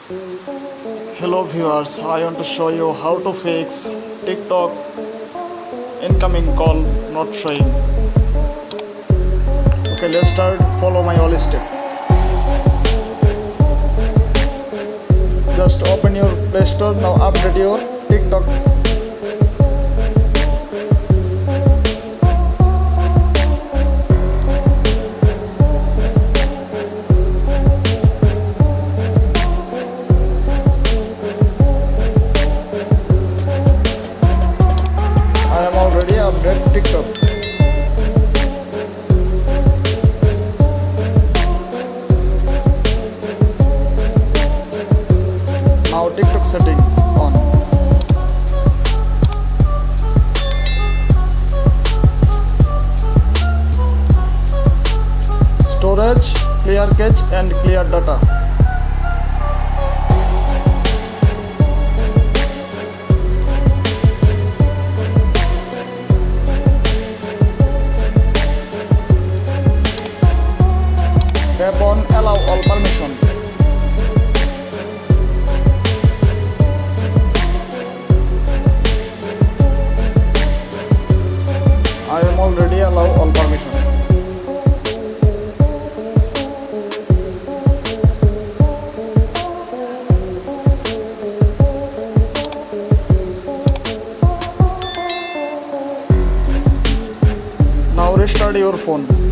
Hello viewers, I want to show you how to fix TikTok incoming call not showing. Okay, let's start. Follow my all step. Just open your Play Store. Now update your TikTok. I am already updated TikTok. Now TikTok setting on. Storage, clear cache and clear data. Tap on allow all permission. I am already allow all permission. Now restart your phone.